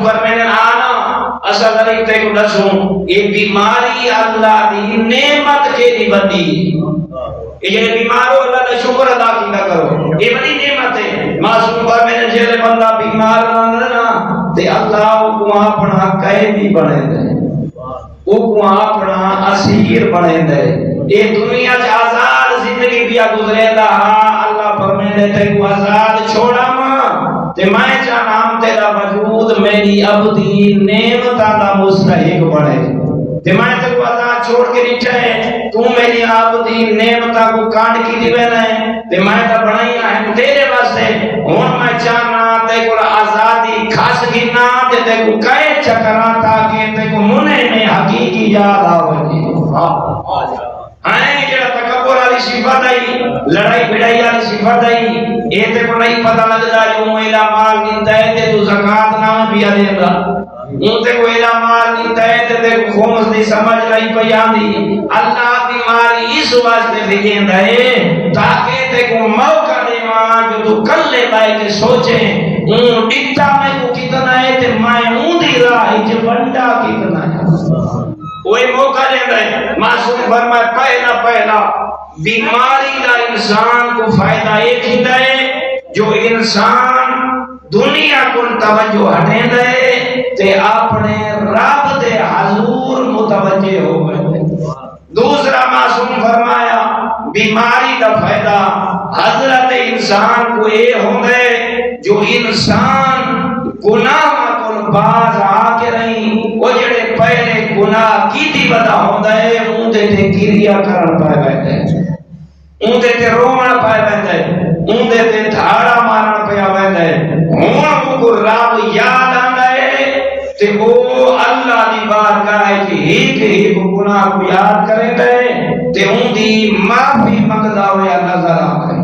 فرمائے آنا اصل علی تے کو دسوں یہ بیماری اللہ دی نعمت کے دی بدی یہ بیمار ہو اللہ کا شکر ادا کیا کرو یہ بڑی نعمت ہے معصوم فرمائے جے بندہ بیمار نہ نا تے اللہ کو اپنا قیدی بنے دے او کو اپنا اسیر بنے دے یہ دنیا سے آزاد زندگی پیا گزرے دا اللہ فرمائے تے کو آزاد چھوڑا تے میں چاہاں تیرا وجود میری ابدی نعمتاں دا مستحق بنے تے میں تے کو آزاد چھوڑ کے نیچے تو میری ابدی نعمتاں کو کانڈ کی دی بنے تے میں تے بنائی ہیں تیرے واسطے ہن میں چاہنا تے کو آزادی کھاس گنا تے کو کہے چکراں تاکہ تے کو منے میں حقیقی یاد آوے آئیں جڑا تکبر والی صفت آئی لڑائی بڑائی والی صفت آئی یہ تے کو نہیں پتہ لگدا جو ایلا مال دیندا ہے تے تو زکات نہ پیا دیندا اون تے کو ایلا مال دیندا ہے تے کو خمس دی سمجھ نہیں پئی آندی اللہ دی ماری اس واسطے دیندا ہے تاکہ تے کو موقع دیواں جو تو کلے بائے کے سوچے اون ڈٹا میں کو کتنا ہے تے میں اون دی راہ وچ بنڈا کتنا ہے وہی موقع لینا ہے معصوم فرمائے پہلا بیماری کا انسان کو فائدہ ایک ہی ہے جو انسان دنیا کو توجہ ہٹیں دے تے اپنے رب دے حضور متوجہ ہو گئے دوسرا معصوم فرمایا بیماری کا فائدہ حضرت انسان کو یہ ہو گئے جو انسان گناہ کو باز آ کے نہیں وہ جڑے پہلے گناہ کی دی بدا ہوندا ہے اون دے تے کریا کرن پائے بیٹھے اون دے تے رونا پائے بیٹھے اون دے تے دھاڑا مارن پیا بیٹھے ہن کو رب یاد آندا ہے تے او اللہ دی بارگاہ وچ ایک گناہ کو یاد کرے تے اون دی معافی منگدا ہویا نظر آندا